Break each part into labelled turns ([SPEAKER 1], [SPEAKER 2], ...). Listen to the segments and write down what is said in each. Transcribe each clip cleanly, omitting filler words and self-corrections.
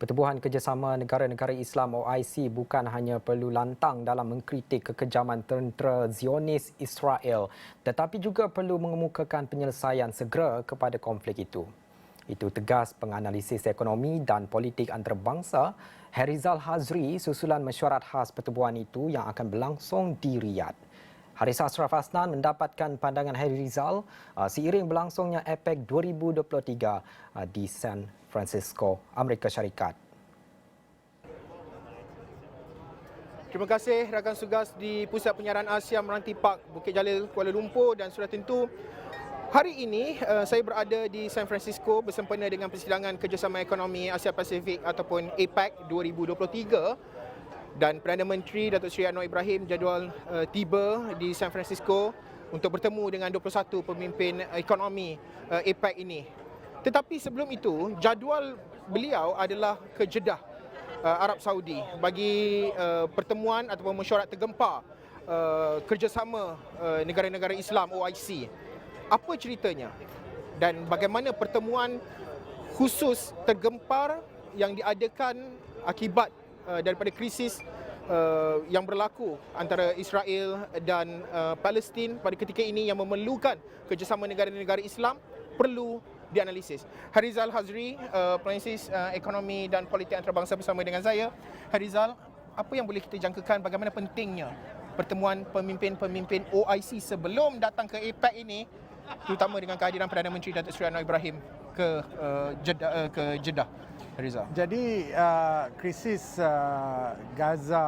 [SPEAKER 1] Pertubuhan Kerjasama Negara-Negara Islam OIC bukan hanya perlu lantang dalam mengkritik kekejaman tentera Zionis Israel, tetapi juga perlu mengemukakan penyelesaian segera kepada konflik itu. Itu tegas penganalisis ekonomi dan politik antarabangsa Harizal Hazri susulan mesyuarat khas pertubuhan itu yang akan berlangsung di Riyadh. Haris Ashraf Asnan mendapatkan pandangan Harizal seiring berlangsungnya APEC 2023 di San Francisco, Amerika Syarikat.
[SPEAKER 2] Terima kasih rakan Sugas di Pusat Penyiaran Asia Meranti Park, Bukit Jalil, Kuala Lumpur, dan sudah tentu hari ini saya berada di San Francisco bersempena dengan persidangan Kerjasama Ekonomi Asia Pasifik ataupun APEC 2023. Dan Perdana Menteri Datuk Seri Anwar Ibrahim jadual tiba di San Francisco untuk bertemu dengan 21 pemimpin ekonomi APEC ini. Tetapi sebelum itu, jadual beliau adalah ke Jeddah, Arab Saudi bagi pertemuan ataupun mesyuarat tergempar kerjasama negara-negara Islam OIC. Apa ceritanya dan bagaimana pertemuan khusus tergempar yang diadakan akibat daripada krisis yang berlaku antara Israel dan Palestin pada ketika ini yang memerlukan kerjasama negara-negara Islam perlu dianalisis. Harizal Hazri, penganalisis ekonomi dan politik antarabangsa bersama dengan saya. Harizal, apa yang boleh kita jangkakan bagaimana pentingnya pertemuan pemimpin-pemimpin OIC sebelum datang ke APEC ini, terutama dengan kehadiran Perdana Menteri Datuk Seri Anwar Ibrahim ke Jeddah? Harizal.
[SPEAKER 3] Jadi krisis Gaza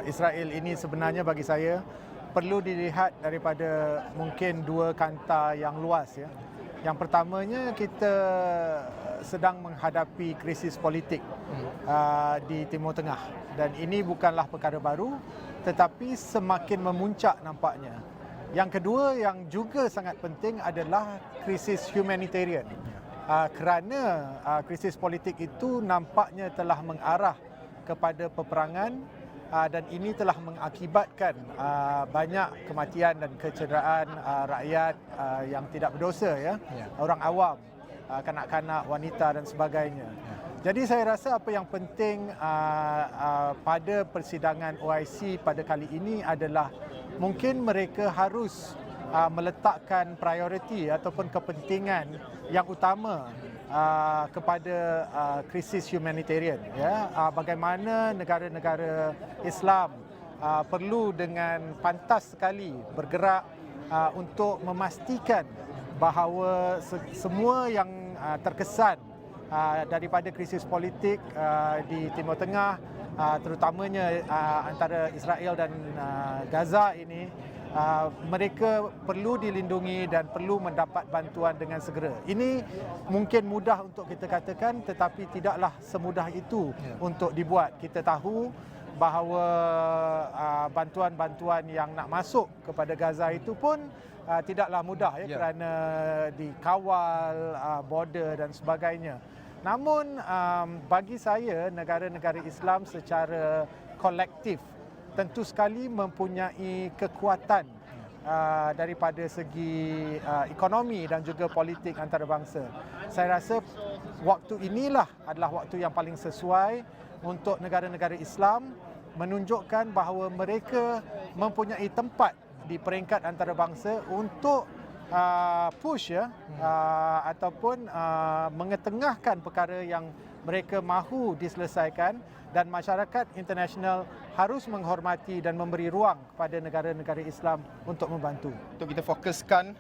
[SPEAKER 3] Israel ini sebenarnya bagi saya perlu dilihat daripada mungkin dua kanta yang luas ya. Yang pertamanya kita sedang menghadapi krisis politik di Timur Tengah dan ini bukanlah perkara baru tetapi semakin memuncak nampaknya. Yang kedua yang juga sangat penting adalah krisis humanitarian. Kerana krisis politik itu nampaknya telah mengarah kepada peperangan dan ini telah mengakibatkan banyak kematian dan kecederaan rakyat yang tidak berdosa ya, orang awam, kanak-kanak, wanita dan sebagainya. Jadi saya rasa apa yang penting pada persidangan OIC pada kali ini adalah mungkin mereka harus meletakkan prioriti ataupun kepentingan yang utama kepada krisis humanitarian ya. Bagaimana negara-negara Islam perlu dengan pantas sekali bergerak untuk memastikan bahawa semua yang terkesan daripada krisis politik di Timur Tengah terutamanya antara Israel dan Gaza ini mereka perlu dilindungi dan perlu mendapat bantuan dengan segera. Ini mungkin mudah untuk kita katakan tetapi tidaklah semudah itu untuk dibuat. Kita tahu bahawa bantuan-bantuan yang nak masuk kepada Gaza itu pun tidaklah mudah ya, kerana dikawal border dan sebagainya. Namun bagi saya negara-negara Islam secara kolektif tentu sekali mempunyai kekuatan daripada segi ekonomi dan juga politik antarabangsa. Saya rasa waktu inilah adalah waktu yang paling sesuai untuk negara-negara Islam menunjukkan bahawa mereka mempunyai tempat di peringkat antarabangsa untuk push ya ataupun mengetengahkan perkara yang mereka mahu diselesaikan dan masyarakat internasional harus menghormati dan memberi ruang kepada negara-negara Islam untuk membantu.
[SPEAKER 2] Untuk kita fokuskan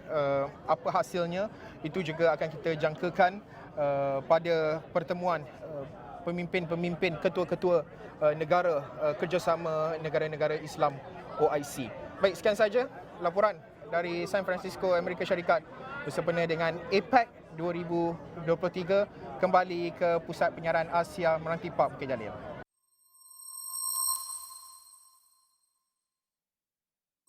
[SPEAKER 2] apa hasilnya, itu juga akan kita jangkakan pada pertemuan pemimpin-pemimpin ketua-ketua negara kerjasama negara-negara Islam OIC. Baik, sekian saja laporan dari San Francisco, Amerika Syarikat bersempena dengan APEC 2023 kembali ke Pusat Penyiaran Asia Meranti Park, Bukit Jalil.